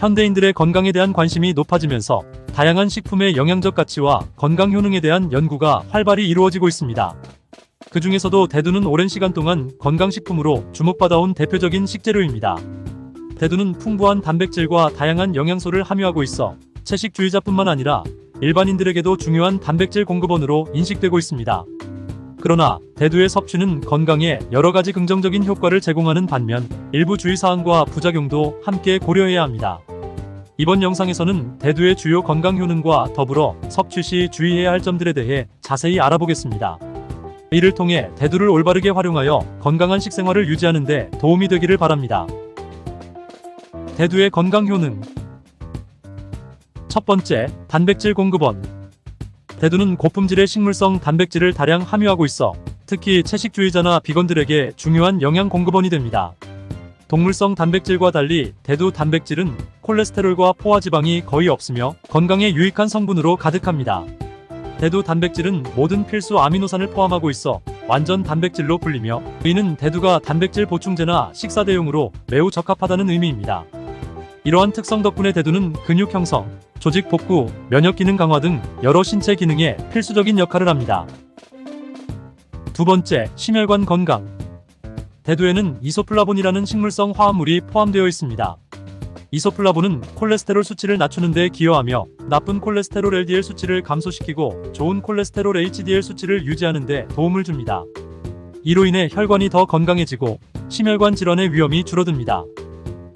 현대인들의 건강에 대한 관심이 높아지면서 다양한 식품의 영양적 가치와 건강 효능에 대한 연구가 활발히 이루어지고 있습니다. 그 중에서도 대두는 오랜 시간 동안 건강식품으로 주목받아온 대표적인 식재료입니다. 대두는 풍부한 단백질과 다양한 영양소를 함유하고 있어 채식주의자뿐만 아니라 일반인들에게도 중요한 단백질 공급원으로 인식되고 있습니다. 그러나 대두의 섭취는 건강에 여러 가지 긍정적인 효과를 제공하는 반면 일부 주의사항과 부작용도 함께 고려해야 합니다. 이번 영상에서는 대두의 주요 건강 효능과 더불어 섭취 시 주의해야 할 점들에 대해 자세히 알아보겠습니다. 이를 통해 대두를 올바르게 활용하여 건강한 식생활을 유지하는 데 도움이 되기를 바랍니다. 대두의 건강 효능. 첫 번째, 단백질 공급원. 대두는 고품질의 식물성 단백질을 다량 함유하고 있어 특히 채식주의자나 비건들에게 중요한 영양 공급원이 됩니다. 동물성 단백질과 달리 대두 단백질은 콜레스테롤과 포화지방이 거의 없으며 건강에 유익한 성분으로 가득합니다. 대두 단백질은 모든 필수 아미노산을 포함하고 있어 완전 단백질로 불리며 이는 대두가 단백질 보충제나 식사 대용으로 매우 적합하다는 의미입니다. 이러한 특성 덕분에 대두는 근육 형성, 조직 복구, 면역 기능 강화 등 여러 신체 기능에 필수적인 역할을 합니다. 두 번째, 심혈관 건강. 대두에는 이소플라본이라는 식물성 화합물이 포함되어 있습니다. 이소플라본은 콜레스테롤 수치를 낮추는 데 기여하며 나쁜 콜레스테롤 LDL 수치를 감소시키고 좋은 콜레스테롤 HDL 수치를 유지하는 데 도움을 줍니다. 이로 인해 혈관이 더 건강해지고 심혈관 질환의 위험이 줄어듭니다.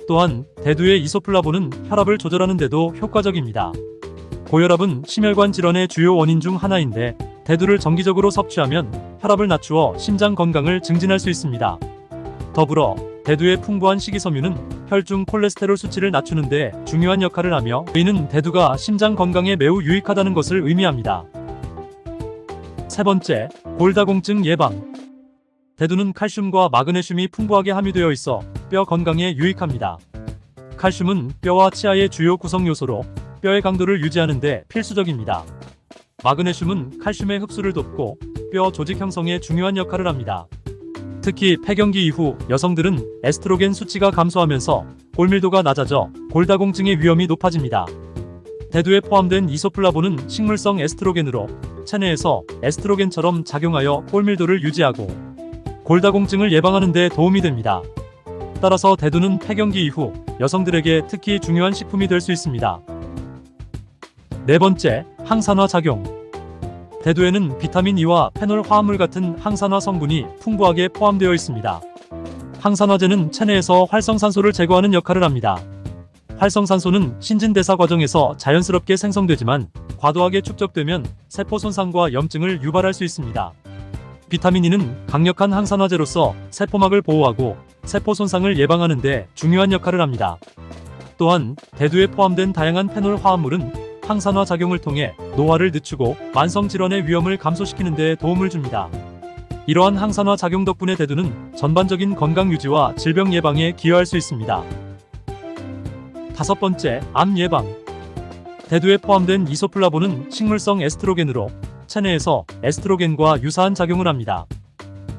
또한 대두의 이소플라본은 혈압을 조절하는 데도 효과적입니다. 고혈압은 심혈관 질환의 주요 원인 중 하나인데 대두를 정기적으로 섭취하면 혈압을 낮추어 심장 건강을 증진할 수 있습니다. 더불어 대두의 풍부한 식이섬유는 혈중 콜레스테롤 수치를 낮추는 데 중요한 역할을 하며 이는 대두가 심장 건강에 매우 유익하다는 것을 의미합니다. 세 번째, 골다공증 예방. 대두는 칼슘과 마그네슘이 풍부하게 함유되어 있어 뼈 건강에 유익합니다. 칼슘은 뼈와 치아의 주요 구성 요소로 뼈의 강도를 유지하는 데 필수적입니다. 마그네슘은 칼슘의 흡수를 돕고 뼈 조직 형성에 중요한 역할을 합니다. 특히 폐경기 이후 여성들은 에스트로겐 수치가 감소하면서 골밀도가 낮아져 골다공증의 위험이 높아집니다. 대두에 포함된 이소플라본은 식물성 에스트로겐으로 체내에서 에스트로겐처럼 작용하여 골밀도를 유지하고 골다공증을 예방하는 데 도움이 됩니다. 따라서 대두는 폐경기 이후 여성들에게 특히 중요한 식품이 될 수 있습니다. 네 번째, 항산화 작용. 대두에는 비타민 E와 페놀 화합물 같은 항산화 성분이 풍부하게 포함되어 있습니다. 항산화제는 체내에서 활성산소를 제거하는 역할을 합니다. 활성산소는 신진대사 과정에서 자연스럽게 생성되지만 과도하게 축적되면 세포 손상과 염증을 유발할 수 있습니다. 비타민 E는 강력한 항산화제로서 세포막을 보호하고 세포 손상을 예방하는 데 중요한 역할을 합니다. 또한 대두에 포함된 다양한 페놀 화합물은 항산화 작용을 통해 노화를 늦추고 만성 질환의 위험을 감소시키는 데 도움을 줍니다. 이러한 항산화 작용 덕분에 대두는 전반적인 건강 유지와 질병 예방에 기여할 수 있습니다. 다섯 번째, 암 예방. 대두에 포함된 이소플라본은 식물성 에스트로겐으로 체내에서 에스트로겐과 유사한 작용을 합니다.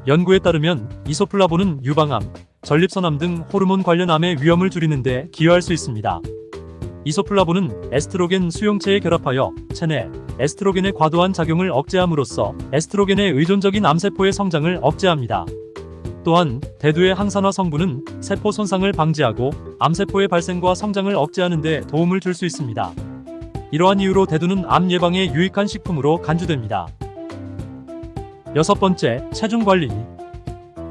연구에 따르면 이소플라본은 유방암, 전립선암 등 호르몬 관련 암의 위험을 줄이는 데 기여할 수 있습니다. 이소플라본은 에스트로겐 수용체에 결합하여 체내 에스트로겐의 과도한 작용을 억제함으로써 에스트로겐의 의존적인 암세포의 성장을 억제합니다. 또한 대두의 항산화 성분은 세포 손상을 방지하고 암세포의 발생과 성장을 억제하는 데 도움을 줄 수 있습니다. 이러한 이유로 대두는 암 예방에 유익한 식품으로 간주됩니다. 여섯 번째, 체중 관리.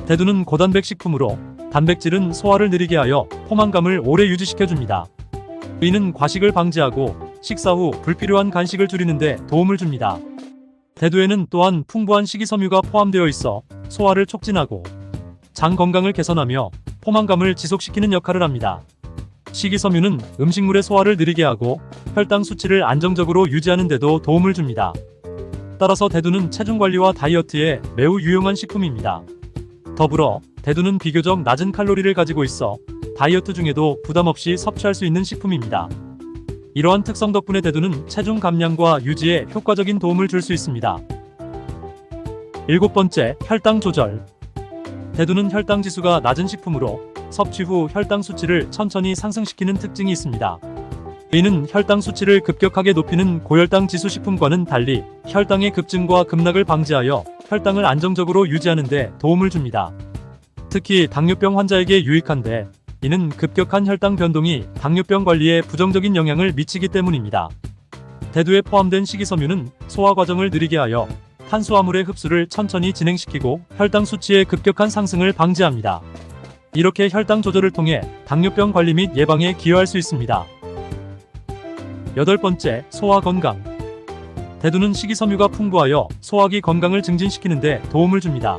대두는 고단백 식품으로 단백질은 소화를 느리게 하여 포만감을 오래 유지시켜줍니다. 이는 과식을 방지하고 식사 후 불필요한 간식을 줄이는 데 도움을 줍니다. 대두에는 또한 풍부한 식이섬유가 포함되어 있어 소화를 촉진하고 장 건강을 개선하며 포만감을 지속시키는 역할을 합니다. 식이섬유는 음식물의 소화를 느리게 하고 혈당 수치를 안정적으로 유지하는 데도 도움을 줍니다. 따라서 대두는 체중 관리와 다이어트에 매우 유용한 식품입니다. 더불어 대두는 비교적 낮은 칼로리를 가지고 있어 다이어트 중에도 부담 없이 섭취할 수 있는 식품입니다. 이러한 특성 덕분에 대두는 체중 감량과 유지에 효과적인 도움을 줄 수 있습니다. 일곱 번째, 혈당 조절. 대두는 혈당 지수가 낮은 식품으로 섭취 후 혈당 수치를 천천히 상승시키는 특징이 있습니다. 이는 혈당 수치를 급격하게 높이는 고혈당 지수 식품과는 달리 혈당의 급증과 급락을 방지하여 혈당을 안정적으로 유지하는 데 도움을 줍니다. 특히 당뇨병 환자에게 유익한데, 이는 급격한 혈당 변동이 당뇨병 관리에 부정적인 영향을 미치기 때문입니다. 대두에 포함된 식이섬유는 소화 과정을 느리게 하여 탄수화물의 흡수를 천천히 진행시키고 혈당 수치의 급격한 상승을 방지합니다. 이렇게 혈당 조절을 통해 당뇨병 관리 및 예방에 기여할 수 있습니다. 8번째, 소화 건강. 대두는 식이섬유가 풍부하여 소화기 건강을 증진시키는 데 도움을 줍니다.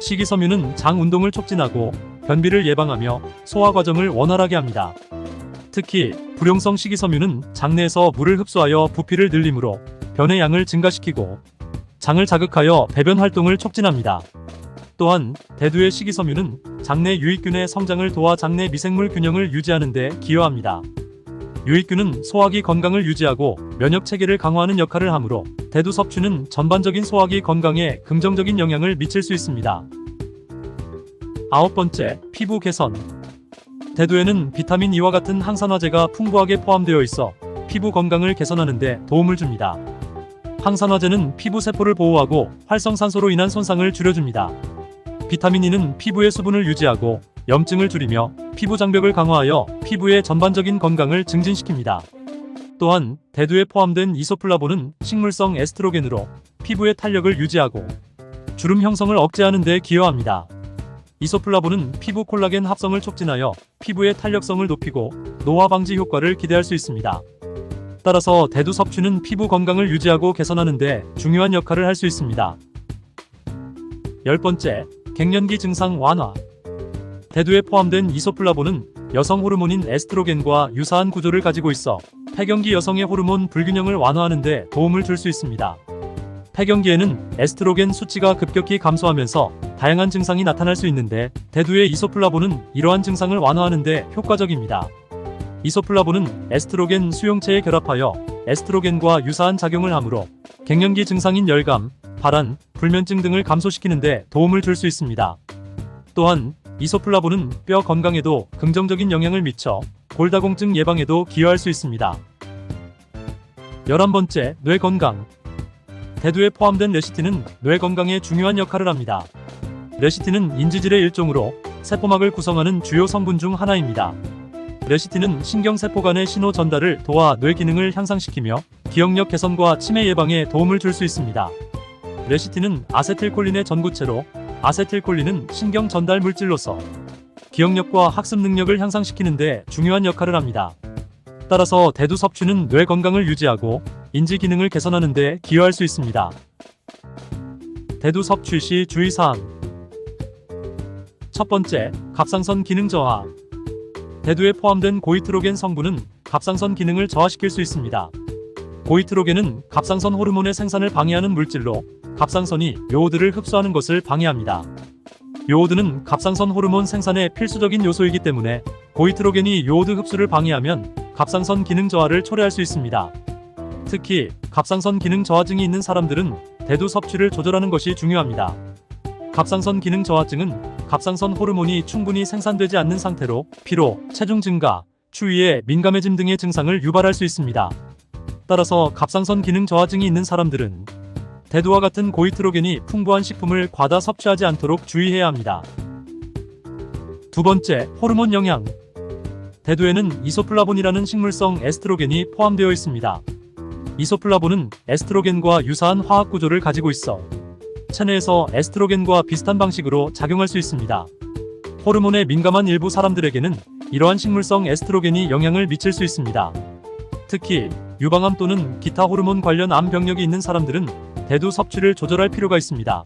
식이섬유는 장 운동을 촉진하고 변비를 예방하며 소화 과정을 원활하게 합니다. 특히 불용성 식이섬유는 장내에서 물을 흡수하여 부피를 늘리므로 변의 양을 증가시키고 장을 자극하여 배변 활동을 촉진합니다. 또한 대두의 식이섬유는 장내 유익균의 성장을 도와 장내 미생물 균형을 유지하는 데 기여합니다. 유익균은 소화기 건강을 유지하고 면역 체계를 강화하는 역할을 하므로 대두 섭취는 전반적인 소화기 건강에 긍정적인 영향을 미칠 수 있습니다. 9번째, 피부 개선. 대두에는 비타민 E와 같은 항산화제가 풍부하게 포함되어 있어 피부 건강을 개선하는 데 도움을 줍니다. 항산화제는 피부 세포를 보호하고 활성산소로 인한 손상을 줄여줍니다. 비타민 E는 피부의 수분을 유지하고 염증을 줄이며 피부 장벽을 강화하여 피부의 전반적인 건강을 증진시킵니다. 또한 대두에 포함된 이소플라본은 식물성 에스트로겐으로 피부의 탄력을 유지하고 주름 형성을 억제하는 데 기여합니다. 이소플라본은 피부 콜라겐 합성을 촉진하여 피부의 탄력성을 높이고 노화 방지 효과를 기대할 수 있습니다. 따라서 대두 섭취는 피부 건강을 유지하고 개선하는 데 중요한 역할을 할 수 있습니다. 10번째, 갱년기 증상 완화. 대두에 포함된 이소플라본은 여성 호르몬인 에스트로겐과 유사한 구조를 가지고 있어 폐경기 여성의 호르몬 불균형을 완화하는 데 도움을 줄 수 있습니다. 폐경기에는 에스트로겐 수치가 급격히 감소하면서 다양한 증상이 나타날 수 있는데 대두의 이소플라본은 이러한 증상을 완화하는 데 효과적입니다. 이소플라본은 에스트로겐 수용체에 결합하여 에스트로겐과 유사한 작용을 하므로 갱년기 증상인 열감, 발한, 불면증 등을 감소시키는 데 도움을 줄 수 있습니다. 또한 이소플라본은 뼈 건강에도 긍정적인 영향을 미쳐 골다공증 예방에도 기여할 수 있습니다. 11번째, 뇌 건강. 대두에 포함된 레시틴은 뇌 건강에 중요한 역할을 합니다. 레시틴은 인지질의 일종으로 세포막을 구성하는 주요 성분 중 하나입니다. 레시틴은 신경세포 간의 신호 전달을 도와 뇌 기능을 향상시키며 기억력 개선과 치매 예방에 도움을 줄 수 있습니다. 레시틴은 아세틸콜린의 전구체로 아세틸콜린은 신경 전달 물질로서 기억력과 학습 능력을 향상시키는 데 중요한 역할을 합니다. 따라서 대두 섭취는 뇌 건강을 유지하고 인지 기능을 개선하는 데 기여할 수 있습니다. 대두 섭취 시 주의사항. 첫 번째, 갑상선 기능 저하. 대두에 포함된 고이트로겐 성분은 갑상선 기능을 저하시킬 수 있습니다. 고이트로겐은 갑상선 호르몬의 생산을 방해하는 물질로 갑상선이 요오드를 흡수하는 것을 방해합니다. 요오드는 갑상선 호르몬 생산의 필수적인 요소이기 때문에 고이트로겐이 요오드 흡수를 방해하면 갑상선 기능 저하를 초래할 수 있습니다. 특히 갑상선 기능 저하증이 있는 사람들은 대두 섭취를 조절하는 것이 중요합니다. 갑상선 기능 저하증은 갑상선 호르몬이 충분히 생산되지 않는 상태로 피로, 체중 증가, 추위에 민감해짐 등의 증상을 유발할 수 있습니다. 따라서 갑상선 기능 저하증이 있는 사람들은 대두와 같은 고이트로겐이 풍부한 식품을 과다 섭취하지 않도록 주의해야 합니다. 두 번째, 호르몬 영양. 대두에는 이소플라본이라는 식물성 에스트로겐이 포함되어 있습니다. 이소플라본은 에스트로겐과 유사한 화학 구조를 가지고 있어 체내에서 에스트로겐과 비슷한 방식으로 작용할 수 있습니다. 호르몬에 민감한 일부 사람들에게는 이러한 식물성 에스트로겐이 영향을 미칠 수 있습니다. 특히 유방암 또는 기타 호르몬 관련 암 병력이 있는 사람들은 대두 섭취를 조절할 필요가 있습니다.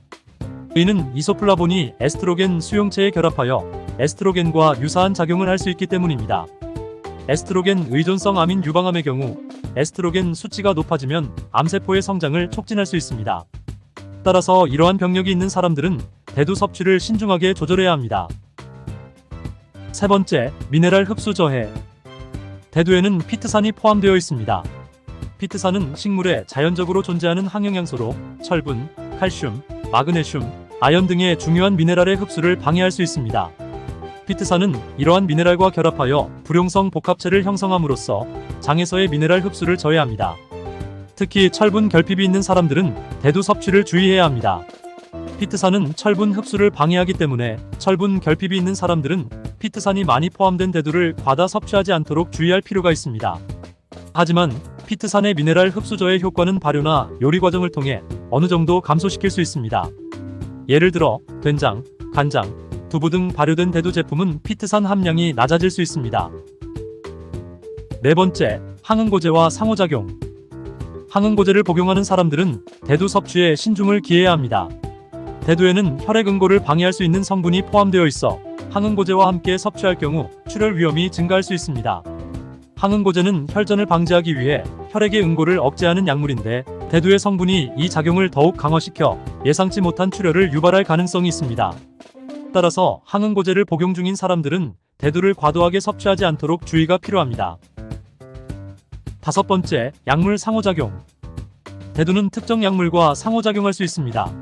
이는 이소플라본이 에스트로겐 수용체에 결합하여 에스트로겐과 유사한 작용을 할 수 있기 때문입니다. 에스트로겐 의존성 암인 유방암의 경우 에스트로겐 수치가 높아지면 암세포의 성장을 촉진할 수 있습니다. 따라서 이러한 병력이 있는 사람들은 대두 섭취를 신중하게 조절해야 합니다. 세 번째, 미네랄 흡수 저해. 대두에는 피트산이 포함되어 있습니다. 피트산은 식물에 자연적으로 존재하는 항영양소로 철분, 칼슘, 마그네슘, 아연 등의 중요한 미네랄의 흡수를 방해할 수 있습니다. 피트산은 이러한 미네랄과 결합하여 불용성 복합체를 형성함으로써 장에서의 미네랄 흡수를 저해합니다. 특히 철분 결핍이 있는 사람들은 대두 섭취를 주의해야 합니다. 피트산은 철분 흡수를 방해하기 때문에 철분 결핍이 있는 사람들은 피트산이 많이 포함된 대두를 과다 섭취하지 않도록 주의할 필요가 있습니다. 하지만 피트산의 미네랄 흡수 저해 효과는 발효나 요리 과정을 통해 어느 정도 감소시킬 수 있습니다. 예를 들어 된장, 간장, 두부 등 발효된 대두 제품은 피트산 함량이 낮아질 수 있습니다. 네 번째, 항응고제와 상호작용. 항응고제를 복용하는 사람들은 대두 섭취에 신중을 기해야 합니다. 대두에는 혈액 응고를 방해할 수 있는 성분이 포함되어 있어 항응고제와 함께 섭취할 경우 출혈 위험이 증가할 수 있습니다. 항응고제는 혈전을 방지하기 위해 혈액의 응고를 억제하는 약물인데 대두의 성분이 이 작용을 더욱 강화시켜 예상치 못한 출혈을 유발할 가능성이 있습니다. 따라서 항응고제를 복용 중인 사람들은 대두를 과도하게 섭취하지 않도록 주의가 필요합니다. 다섯 번째, 약물 상호작용. 대두는 특정 약물과 상호작용할 수 있습니다.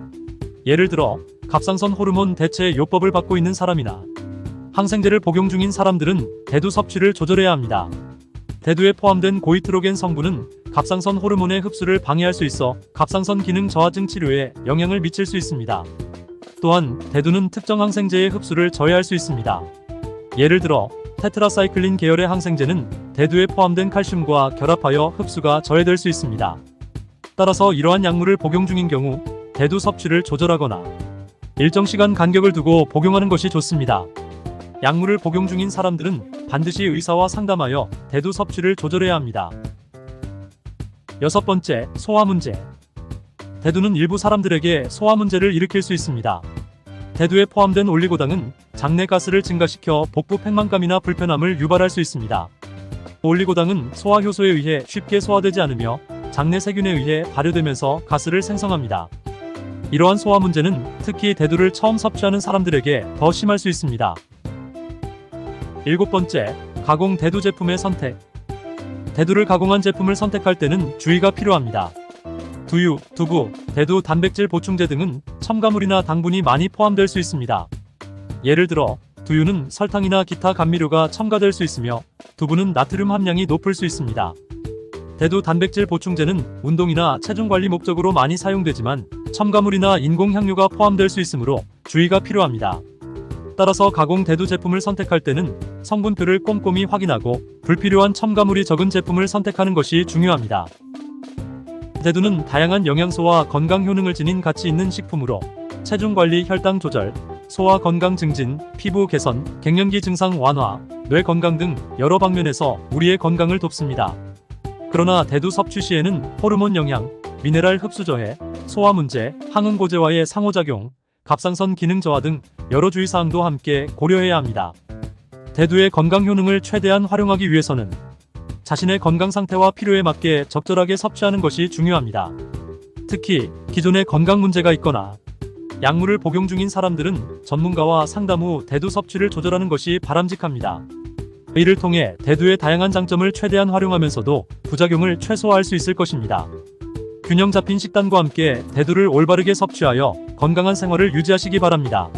예를 들어 갑상선 호르몬 대체 요법을 받고 있는 사람이나 항생제를 복용 중인 사람들은 대두 섭취를 조절해야 합니다. 대두에 포함된 고이트로겐 성분은 갑상선 호르몬의 흡수를 방해할 수 있어 갑상선 기능 저하증 치료에 영향을 미칠 수 있습니다. 또한 대두는 특정 항생제의 흡수를 저해할 수 있습니다. 예를 들어 테트라사이클린 계열의 항생제는 대두에 포함된 칼슘과 결합하여 흡수가 저해될 수 있습니다. 따라서 이러한 약물을 복용 중인 경우 대두 섭취를 조절하거나 일정 시간 간격을 두고 복용하는 것이 좋습니다. 약물을 복용 중인 사람들은 반드시 의사와 상담하여 대두 섭취를 조절해야 합니다. 여섯 번째, 소화 문제. 대두는 일부 사람들에게 소화 문제를 일으킬 수 있습니다. 대두에 포함된 올리고당은 장내 가스를 증가시켜 복부 팽만감이나 불편함을 유발할 수 있습니다. 올리고당은 소화 효소에 의해 쉽게 소화되지 않으며 장내 세균에 의해 발효되면서 가스를 생성합니다. 이러한 소화 문제는 특히 대두를 처음 섭취하는 사람들에게 더 심할 수 있습니다. 일곱 번째, 가공 대두 제품의 선택. 대두를 가공한 제품을 선택할 때는 주의가 필요합니다. 두유, 두부, 대두 단백질 보충제 등은 첨가물이나 당분이 많이 포함될 수 있습니다. 예를 들어 두유는 설탕이나 기타 감미료가 첨가될 수 있으며 두부는 나트륨 함량이 높을 수 있습니다. 대두 단백질 보충제는 운동이나 체중 관리 목적으로 많이 사용되지만 첨가물이나 인공 향료가 포함될 수 있으므로 주의가 필요합니다. 따라서 가공 대두 제품을 선택할 때는 성분표를 꼼꼼히 확인하고 불필요한 첨가물이 적은 제품을 선택하는 것이 중요합니다. 대두는 다양한 영양소와 건강 효능을 지닌 가치 있는 식품으로 체중 관리, 혈당 조절, 소화 건강 증진, 피부 개선, 갱년기 증상 완화, 뇌 건강 등 여러 방면에서 우리의 건강을 돕습니다. 그러나 대두 섭취 시에는 호르몬 영향, 미네랄 흡수 저해, 소화 문제, 항응고제와의 상호작용, 갑상선 기능 저하 등 여러 주의사항도 함께 고려해야 합니다. 대두의 건강 효능을 최대한 활용하기 위해서는 자신의 건강 상태와 필요에 맞게 적절하게 섭취하는 것이 중요합니다. 특히 기존에 건강 문제가 있거나 약물을 복용 중인 사람들은 전문가와 상담 후 대두 섭취를 조절하는 것이 바람직합니다. 이를 통해 대두의 다양한 장점을 최대한 활용하면서도 부작용을 최소화할 수 있을 것입니다. 균형 잡힌 식단과 함께 대두를 올바르게 섭취하여 건강한 생활을 유지하시기 바랍니다.